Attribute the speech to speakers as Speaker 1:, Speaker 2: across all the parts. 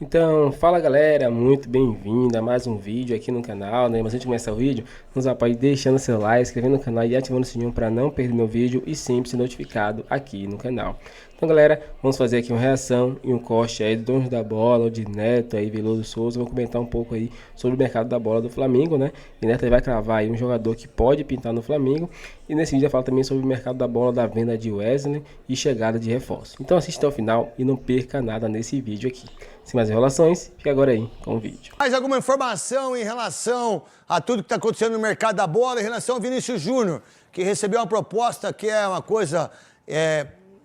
Speaker 1: Então, fala galera, muito bem-vindo a mais um vídeo aqui no canal, né? Mas antes de começar o vídeo, nos apoie deixando seu like, inscrevendo no canal e ativando o sininho para não perder meu vídeo e sempre ser notificado aqui no canal. Então galera, vamos fazer aqui uma reação e um corte aí do dono da bola, de Neto aí, Veloso Souza. Vamos comentar um pouco aí sobre o mercado da bola do Flamengo, né? E Neto vai cravar aí um jogador que pode pintar no Flamengo. E nesse vídeo eu falo também sobre o mercado da bola, da venda de Wesley e chegada de reforço. Então assista até o final e não perca nada nesse vídeo aqui. Sem mais enrolações, fica agora aí com o vídeo.
Speaker 2: Mais alguma informação em relação a tudo que está acontecendo no mercado da bola, em relação ao Vinícius Júnior, que recebeu uma proposta que é uma coisa...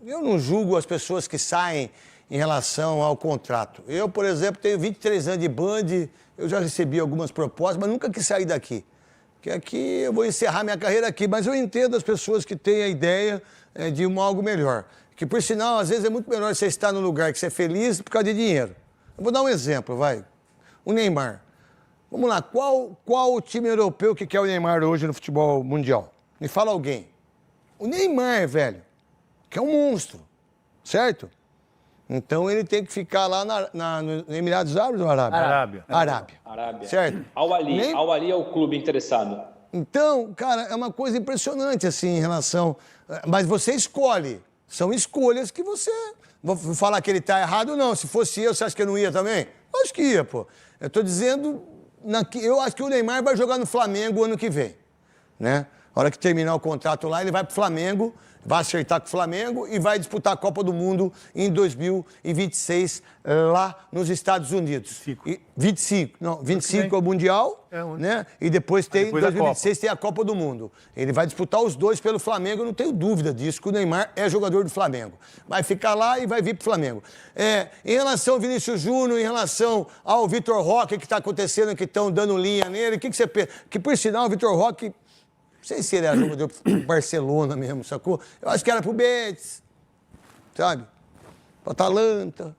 Speaker 2: Eu não julgo as pessoas que saem em relação ao contrato. Eu, por exemplo, tenho 23 anos de Band, eu já recebi algumas propostas, mas nunca quis sair daqui. Porque aqui eu vou encerrar minha carreira aqui, mas eu entendo as pessoas que têm a ideia de algo melhor. Que, por sinal, às vezes é muito melhor você estar num lugar que você é feliz por causa de dinheiro. Eu vou dar um exemplo, vai. O Neymar. Vamos lá, qual o time europeu que quer o Neymar hoje no futebol mundial? Me fala alguém. O Neymar, velho, que é um monstro, certo? Então ele tem que ficar lá no Emirados Árabes ou Arábia? Arábia. Certo?
Speaker 3: Al Ahly é o clube interessado.
Speaker 2: Então, cara, é uma coisa impressionante, assim, em relação... Mas você escolhe. São escolhas que você... Vou falar que ele tá errado, não. Se fosse eu, você acha que eu não ia também? Acho que ia, pô. Eu tô dizendo... Eu acho que o Neymar vai jogar no Flamengo ano que vem, né? A hora que terminar o contrato lá, ele vai pro Flamengo, vai acertar com o Flamengo e vai disputar a Copa do Mundo em 2026 lá nos Estados Unidos. 25 é o Mundial, né? E depois tem, em 2026 tem a Copa do Mundo. Ele vai disputar os dois pelo Flamengo, eu não tenho dúvida disso, que o Neymar é jogador do Flamengo. Vai ficar lá e vai vir pro Flamengo. Em relação ao Vinícius Júnior, em relação ao Vitor Roque, que está acontecendo, que estão dando linha nele, o que você pensa? Que, por sinal, o Vitor Roque... Não sei se ele era jogador pro Barcelona mesmo, sacou? Eu acho que era pro Betis, sabe? Pro Atalanta,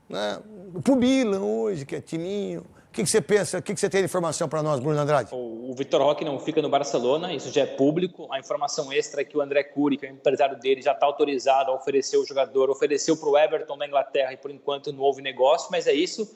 Speaker 2: né? Pro Milan hoje, que é timinho. O que você pensa? O que você tem de informação para nós, Bruno Andrade?
Speaker 3: O Vitor Roque não fica no Barcelona, isso já é público. A informação extra é que o André Curi, que é o empresário dele, já está autorizado a oferecer o jogador, ofereceu para o Everton da Inglaterra e por enquanto não houve negócio, mas é isso.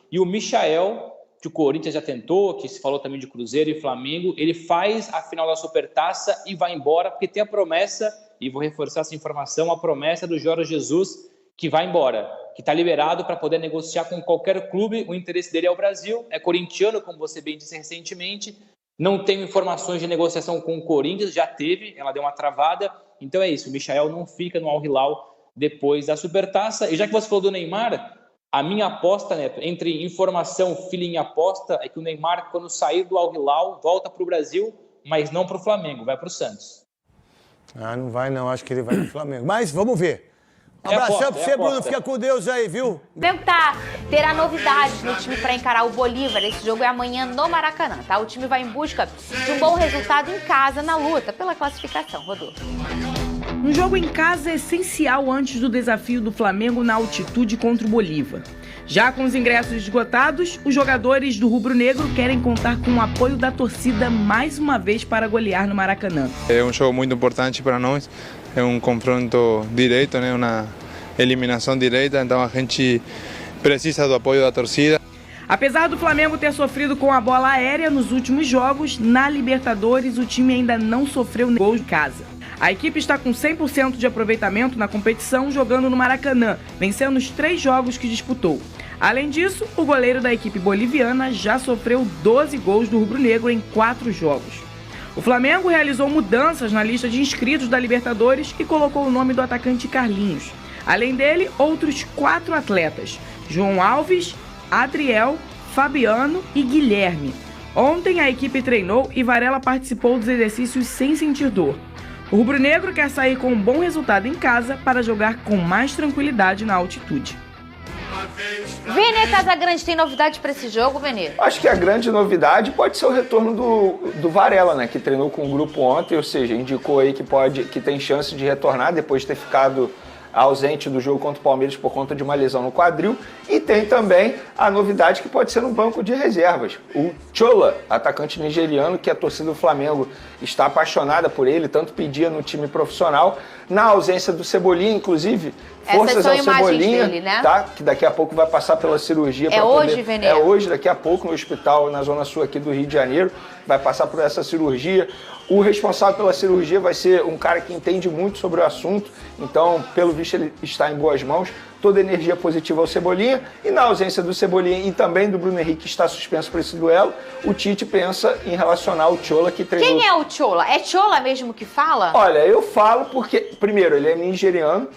Speaker 3: E o Michael, que o Corinthians já tentou, que se falou também de Cruzeiro e Flamengo, ele faz a final da Supertaça e vai embora, porque tem a promessa, e vou reforçar essa informação, a promessa do Jorge Jesus, que vai embora, que está liberado para poder negociar com qualquer clube. O interesse dele é o Brasil, é corintiano, como você bem disse recentemente, não tem informações de negociação com o Corinthians, já teve, ela deu uma travada, então é isso, o Michael não fica no Al Hilal depois da Supertaça. E já que você falou do Neymar, a minha aposta, Neto, entre informação, feeling e aposta, é que o Neymar, quando sair do Al Hilal, volta para o Brasil, mas não para o Flamengo, vai para o Santos.
Speaker 2: Ah, não vai não, acho que ele vai pro Flamengo. Mas vamos ver. Um abração pra você, Bruno, fica com Deus aí, viu?
Speaker 4: Terá novidades no time para encarar o Bolívar. Esse jogo é amanhã no Maracanã, tá? O time vai em busca de um bom resultado em casa na luta pela classificação, Rodolfo.
Speaker 5: Um jogo em casa é essencial antes do desafio do Flamengo na altitude contra o Bolívar. Já com os ingressos esgotados, os jogadores do rubro-negro querem contar com o apoio da torcida mais uma vez para golear no Maracanã.
Speaker 6: É um jogo muito importante para nós, é um confronto direto, né? Uma eliminação direta, então a gente precisa do apoio da torcida.
Speaker 5: Apesar do Flamengo ter sofrido com a bola aérea nos últimos jogos, na Libertadores o time ainda não sofreu gol em casa. A equipe está com 100% de aproveitamento na competição, jogando no Maracanã, vencendo os 3 jogos que disputou. Além disso, o goleiro da equipe boliviana já sofreu 12 gols do rubro-negro em 4 jogos. O Flamengo realizou mudanças na lista de inscritos da Libertadores e colocou o nome do atacante Carlinhos. Além dele, outros 4 atletas: João Alves, Adriel, Fabiano e Guilherme. Ontem a equipe treinou e Varela participou dos exercícios sem sentir dor. O rubro-negro quer sair com um bom resultado em casa para jogar com mais tranquilidade na altitude.
Speaker 4: Vene Casagrande, tem novidade para esse jogo, Vene?
Speaker 7: Acho que a grande novidade pode ser o retorno do Varela, né? Que treinou com o grupo ontem, ou seja, indicou aí que tem chance de retornar depois de ter ficado ausente do jogo contra o Palmeiras por conta de uma lesão no quadril. E tem também a novidade que pode ser no banco de reservas. O Chola, atacante nigeriano, que a torcida do Flamengo está apaixonada por ele, tanto pedia no time profissional. Na ausência do Cebolinha, inclusive, forças ao Cebolinha, dele, né? Tá? Que daqui a pouco vai passar pela cirurgia.
Speaker 4: É hoje, Venê?
Speaker 7: É hoje, daqui a pouco, no hospital na Zona Sul aqui do Rio de Janeiro. Vai passar por essa cirurgia. O responsável pela cirurgia vai ser um cara que entende muito sobre o assunto, então, pelo visto, ele está em boas mãos. Toda energia positiva ao Cebolinha, e na ausência do Cebolinha e também do Bruno Henrique, que está suspenso para esse duelo, o Tite pensa em relacionar o Chola, que treinou...
Speaker 4: Quem é o Chola? É Chola mesmo que fala?
Speaker 7: Olha, eu falo porque, primeiro, ele é nigeriano,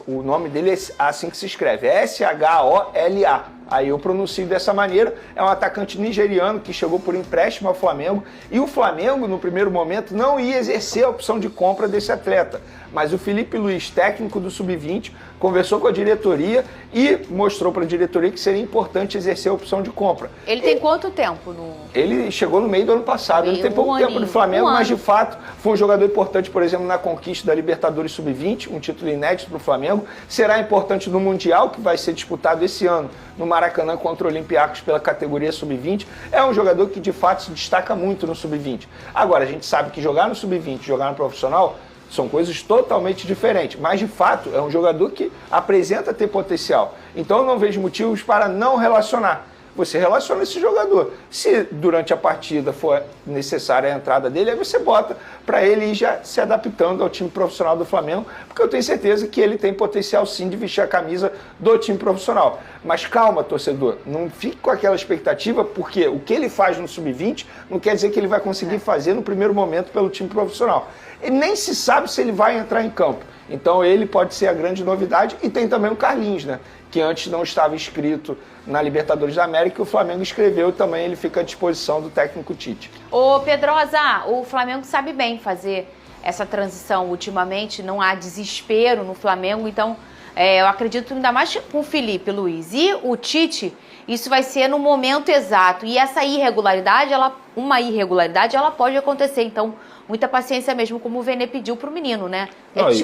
Speaker 7: o nome dele é assim que se escreve, S-H-O-L-A. Aí eu pronuncio dessa maneira. É um atacante nigeriano que chegou por empréstimo ao Flamengo, e o Flamengo, no primeiro momento, não ia exercer a opção de compra desse atleta. Mas o Felipe Luiz, técnico do Sub-20, conversou com a diretoria e mostrou para a diretoria que seria importante exercer a opção de compra.
Speaker 4: Ele tem quanto tempo?
Speaker 7: Ele chegou no meio do ano passado. Ele tem pouco tempo no Flamengo, mas de fato foi um jogador importante, por exemplo, na conquista da Libertadores Sub-20, um título inédito para o Flamengo. Será importante no Mundial, que vai ser disputado esse ano no Maracanã contra o Olympiacos pela categoria Sub-20. É um jogador que de fato se destaca muito no Sub-20. Agora, a gente sabe que jogar no Sub-20 e jogar no profissional são coisas totalmente diferentes, mas de fato é um jogador que apresenta ter potencial. Então eu não vejo motivos para não relacionar. Você relaciona esse jogador. Se durante a partida for necessária a entrada dele, aí você bota para ele ir já se adaptando ao time profissional do Flamengo, porque eu tenho certeza que ele tem potencial sim de vestir a camisa do time profissional. Mas calma, torcedor, não fique com aquela expectativa, porque o que ele faz no Sub-20 não quer dizer que ele vai conseguir fazer no primeiro momento pelo time profissional. E nem se sabe se ele vai entrar em campo. Então ele pode ser a grande novidade. E tem também o Carlinhos, né? Que antes não estava inscrito na Libertadores da América, e o Flamengo inscreveu também, ele fica à disposição do técnico Tite.
Speaker 4: Ô Pedrosa, o Flamengo sabe bem fazer essa transição ultimamente, não há desespero no Flamengo, então eu acredito ainda mais com o Felipe Luiz e o Tite, isso vai ser no momento exato, e essa irregularidade, uma irregularidade, ela pode acontecer, então muita paciência mesmo, como o Venê pediu pro menino, né?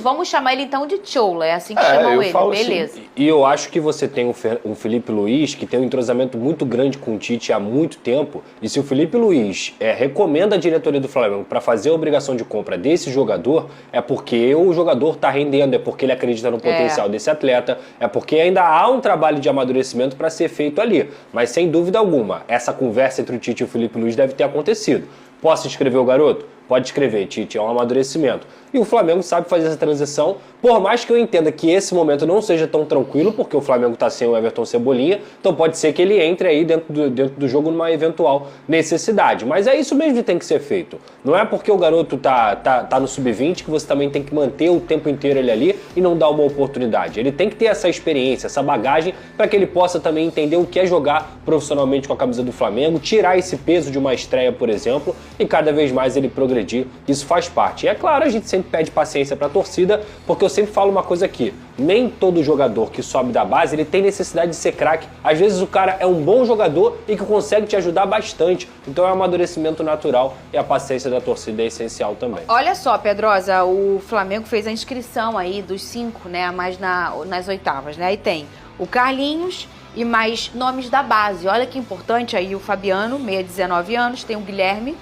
Speaker 4: Vamos chamar ele então de Chola, é assim que chamam ele, beleza.
Speaker 8: Assim, e eu acho que você tem um Felipe Luiz que tem um entrosamento muito grande com o Tite há muito tempo, e se o Felipe Luiz recomenda a diretoria do Flamengo para fazer a obrigação de compra desse jogador, é porque o jogador está rendendo, é porque ele acredita no potencial desse atleta, é porque ainda há um trabalho de amadurecimento para ser feito ali. Mas sem dúvida alguma, essa conversa entre o Tite e o Felipe Luiz deve ter acontecido. Posso inscrever o garoto? Pode escrever, Tite, é um amadurecimento. E o Flamengo sabe fazer essa transição, por mais que eu entenda que esse momento não seja tão tranquilo, porque o Flamengo está sem o Everton Cebolinha, então pode ser que ele entre aí dentro do jogo numa eventual necessidade. Mas é isso mesmo que tem que ser feito. Não é porque o garoto tá no Sub-20 que você também tem que manter o tempo inteiro ele ali e não dar uma oportunidade. Ele tem que ter essa experiência, essa bagagem, para que ele possa também entender o que é jogar profissionalmente com a camisa do Flamengo, tirar esse peso de uma estreia, por exemplo, e cada vez mais ele progredir. Isso faz parte. E é claro, a gente sempre pede paciência para a torcida, porque eu sempre falo uma coisa aqui, nem todo jogador que sobe da base, ele tem necessidade de ser craque. Às vezes o cara é um bom jogador e que consegue te ajudar bastante. Então é um amadurecimento natural e a paciência da torcida é essencial também.
Speaker 4: Olha só, Pedrosa, o Flamengo fez a inscrição aí dos 5, né, mais nas oitavas, né, e tem o Carlinhos e mais nomes da base. Olha que importante aí o Fabiano, meia 19 anos, tem o Guilherme,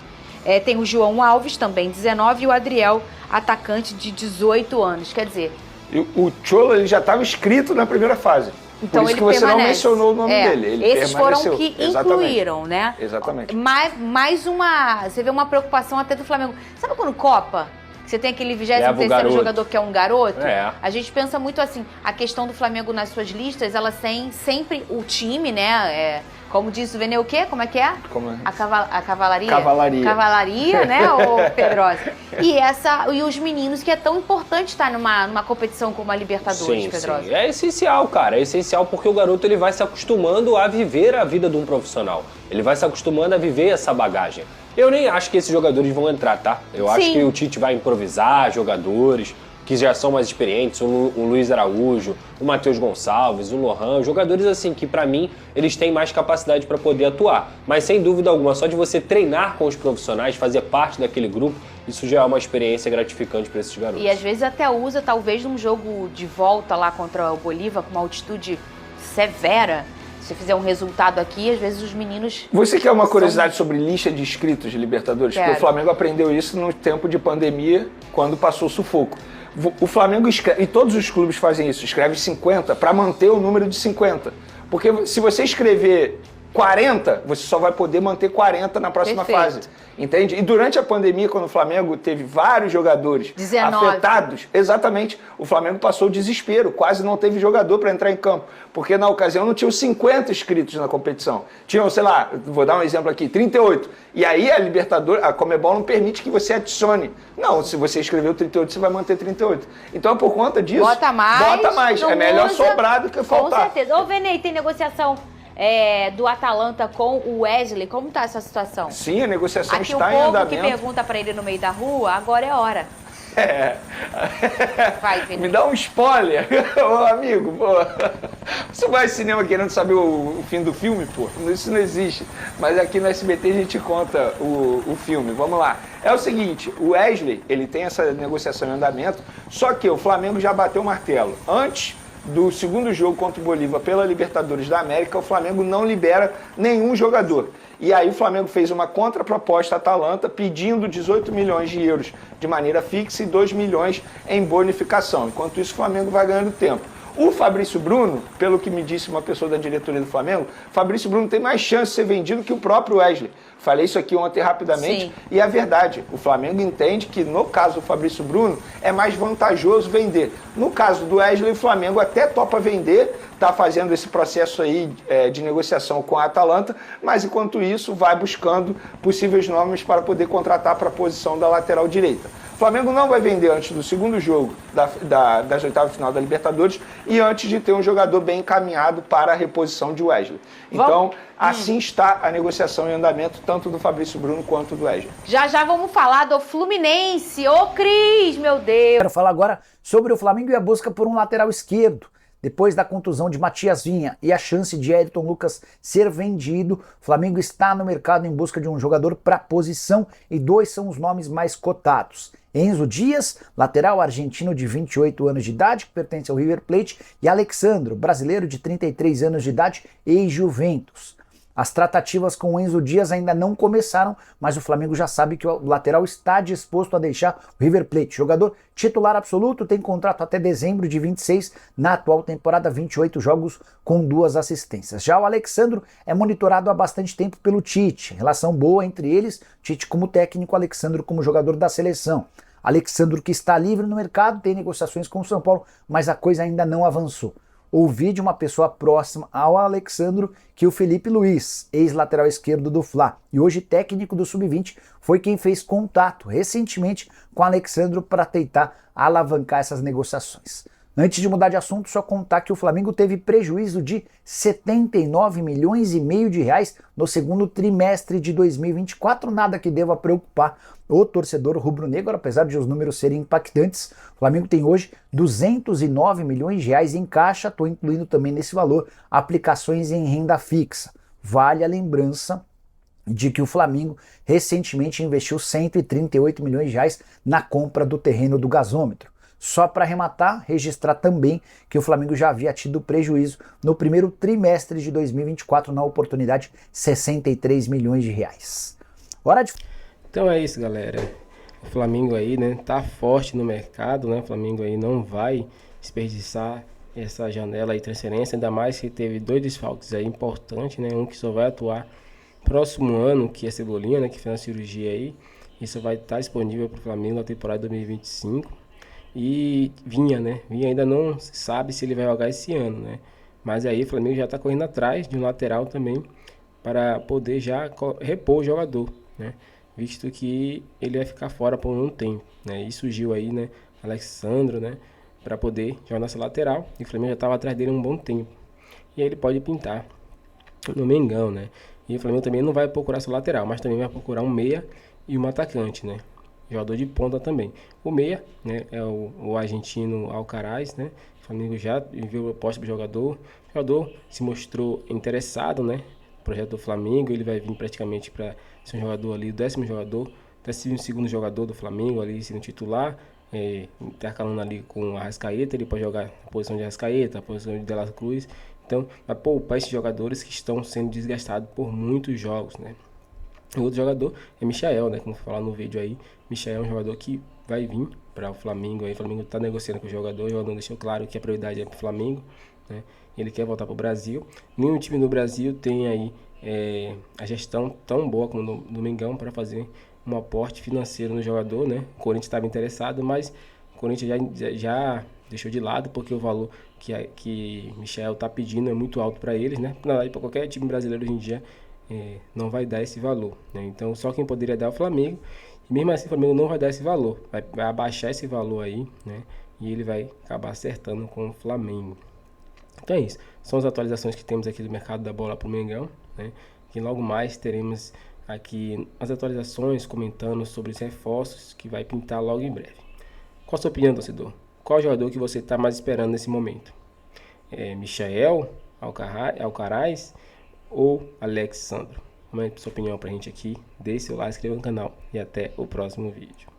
Speaker 4: tem o João Alves, também 19, e o Adriel, atacante de 18 anos. Quer dizer...
Speaker 7: O Chola, ele já estava inscrito na primeira fase.
Speaker 4: Então,
Speaker 7: por isso
Speaker 4: ele
Speaker 7: que você
Speaker 4: permanece.
Speaker 7: não mencionou o nome dele. Ele
Speaker 4: esses
Speaker 7: permaneceu.
Speaker 4: Foram que incluíram, né?
Speaker 7: Exatamente.
Speaker 4: Mais uma... Você vê uma preocupação até do Flamengo. Sabe quando Copa? Você tem aquele 23º jogador que é um garoto? A gente pensa muito assim, a questão do Flamengo nas suas listas, ela tem sempre o time, né? Como disse o Venê, o quê? Como é que é? A cavalaria? Cavalaria, né, ô Pedrosa? E os meninos, que é tão importante estar numa competição como a Libertadores, Pedrosa.
Speaker 8: Sim. É essencial, cara. É essencial porque o garoto ele vai se acostumando a viver a vida de um profissional. Ele vai se acostumando a viver essa bagagem. Eu nem acho que esses jogadores vão entrar, tá? Eu acho que o Tite vai improvisar jogadores que já são mais experientes, o Luiz Araújo, o Matheus Gonçalves, o Lohan, jogadores assim que pra mim eles têm mais capacidade para poder atuar. Mas sem dúvida alguma, só de você treinar com os profissionais, fazer parte daquele grupo, isso já é uma experiência gratificante para esses garotos.
Speaker 4: E às vezes até usa, talvez, num jogo de volta lá contra o Bolívar, com uma altitude severa. Se fizer um resultado aqui, às vezes os meninos...
Speaker 7: Você quer uma curiosidade sobre lista de inscritos de Libertadores? Porque o Flamengo aprendeu isso no tempo de pandemia, quando passou sufoco. O Flamengo escreve, e todos os clubes fazem isso, escreve 50 para manter o número de 50. Porque se você escrever 40, você só vai poder manter 40 na próxima fase. Entende? E durante a pandemia, quando o Flamengo teve vários jogadores
Speaker 4: 19.
Speaker 7: afetados, exatamente, o Flamengo passou o desespero, quase não teve jogador para entrar em campo, porque na ocasião não tinham 50 inscritos na competição. Tinham, sei lá, vou dar um exemplo aqui, 38. E aí a Libertadores, a Conmebol não permite que você adicione. Não, se você escreveu 38, você vai manter 38. Então, por conta disso,
Speaker 4: bota mais.
Speaker 7: É melhor sobrar do que faltar.
Speaker 4: Com certeza. Ô, Venei, tem negociação do Atalanta com o Wesley? Como tá essa situação?
Speaker 7: Sim, a negociação
Speaker 4: aqui
Speaker 7: está em andamento.
Speaker 4: Aqui o povo que pergunta pra ele no meio da rua, agora é hora. Vai, Venei.
Speaker 7: Me dá um spoiler, ô amigo, pô. Você vai ao cinema querendo saber o fim do filme, pô? Isso não existe. Mas aqui no SBT a gente conta o filme. Vamos lá. É o seguinte, o Wesley, ele tem essa negociação em andamento, só que o Flamengo já bateu o martelo. Antes do segundo jogo contra o Bolívar pela Libertadores da América, o Flamengo não libera nenhum jogador. E aí o Flamengo fez uma contraproposta à Atalanta pedindo 18 milhões de euros de maneira fixa e 2 milhões em bonificação. Enquanto isso, o Flamengo vai ganhando tempo. O Fabrício Bruno, pelo que me disse uma pessoa da diretoria do Flamengo, Fabrício Bruno tem mais chance de ser vendido que o próprio Wesley. Falei isso aqui ontem rapidamente. Sim. E é verdade. O Flamengo entende que, no caso do Fabrício Bruno, é mais vantajoso vender. No caso do Wesley, o Flamengo até topa vender, está fazendo esse processo aí de negociação com a Atalanta, mas enquanto isso vai buscando possíveis nomes para poder contratar para a posição da lateral direita. O Flamengo não vai vender antes do segundo jogo das oitavas de final da Libertadores e antes de ter um jogador bem encaminhado para a reposição de Wesley. Então, assim está a negociação em andamento, tanto do Fabrício Bruno quanto do Wesley.
Speaker 4: Já vamos falar do Fluminense. Ô, Cris, meu Deus!
Speaker 9: Quero falar agora sobre o Flamengo e a busca por um lateral esquerdo. Depois da contusão de Matias Vinha e a chance de Ayrton Lucas ser vendido, o Flamengo está no mercado em busca de um jogador para a posição e 2 são os nomes mais cotados. Enzo Dias, lateral argentino de 28 anos de idade, que pertence ao River Plate, e Alexandro, brasileiro de 33 anos de idade, ex-Juventus. As tratativas com o Enzo Dias ainda não começaram, mas o Flamengo já sabe que o lateral está disposto a deixar o River Plate. Jogador titular absoluto, tem contrato até dezembro de 26, na atual temporada 28 jogos com 2 assistências. Já o Alexandro é monitorado há bastante tempo pelo Tite, relação boa entre eles, Tite como técnico, Alexandro como jogador da seleção. Alexandro, que está livre no mercado, tem negociações com o São Paulo, mas a coisa ainda não avançou. Ouvi de uma pessoa próxima ao Alexandro que o Felipe Luiz, ex-lateral esquerdo do Fla e hoje técnico do Sub-20, foi quem fez contato recentemente com o Alexandro para tentar alavancar essas negociações. Antes de mudar de assunto, só contar que o Flamengo teve prejuízo de 79 milhões e meio de reais no segundo trimestre de 2024, nada que deva preocupar o torcedor rubro-negro, apesar de os números serem impactantes. O Flamengo tem hoje 209 milhões de reais em caixa, estou incluindo também nesse valor aplicações em renda fixa. Vale a lembrança de que o Flamengo recentemente investiu 138 milhões de reais na compra do terreno do gasômetro. Só para arrematar, registrar também que o Flamengo já havia tido prejuízo no primeiro trimestre de 2024, na oportunidade 63 milhões de reais. Hora de...
Speaker 1: Então é isso, galera. O Flamengo aí, né, tá forte no mercado, né? O Flamengo aí não vai desperdiçar essa janela aí de transferência, ainda mais que teve 2 desfalques aí importantes, né? Um que só vai atuar próximo ano, que é Cebolinha, né, que fez uma cirurgia aí. Isso vai estar disponível para o Flamengo na temporada 2025. E Vinha, né? Vinha ainda não se sabe se ele vai jogar esse ano, né? Mas aí o Flamengo já está correndo atrás de um lateral também para poder já repor o jogador, né? Visto que ele vai ficar fora por um tempo, né? E surgiu aí, né, Alexandro, né, para poder jogar nessa lateral. E o Flamengo já estava atrás dele há um bom tempo. E aí ele pode pintar no Mengão, né? E o Flamengo também não vai procurar essa lateral, mas também vai procurar um meia e um atacante, né? Jogador de ponta também. O meia, né, é o argentino Alcaraz, né? O Flamengo já enviou proposta para o jogador. O jogador se mostrou interessado, né? No projeto do Flamengo, ele vai vir praticamente para ser um jogador ali, o 10º jogador até se um segundo jogador do Flamengo ali sendo titular, intercalando ali com o Arrascaeta, ele pode jogar na posição de Arrascaeta, na posição de De La Cruz. Então, vai poupar esses jogadores que estão sendo desgastados por muitos jogos, né? O outro jogador é Michael, né? Como falar no vídeo aí, Michael é um jogador que vai vir para o Flamengo. Aí o Flamengo está negociando com o jogador deixou claro que a prioridade é para o Flamengo, né? Ele quer voltar para o Brasil. Nenhum time no Brasil tem aí a gestão tão boa como no Mengão para fazer um aporte financeiro no jogador, né? O Corinthians estava interessado, mas o Corinthians já deixou de lado porque o valor que Michael está pedindo é muito alto para eles, né? Na verdade, para qualquer time brasileiro hoje em dia não vai dar esse valor, né? Então só quem poderia dar é o Flamengo, e mesmo assim o Flamengo não vai dar esse valor, vai abaixar esse valor aí, né? E ele vai acabar acertando com o Flamengo. Então é isso, são as atualizações que temos aqui do mercado da bola para o Mengão, né? E logo mais teremos aqui as atualizações comentando sobre os reforços que vai pintar logo em breve. Qual a sua opinião, torcedor? Qual jogador que você está mais esperando nesse momento? Michael, Alcaraz ou Alexandro? Comente sua opinião pra gente aqui, deixe seu like, se inscreva no canal e até o próximo vídeo.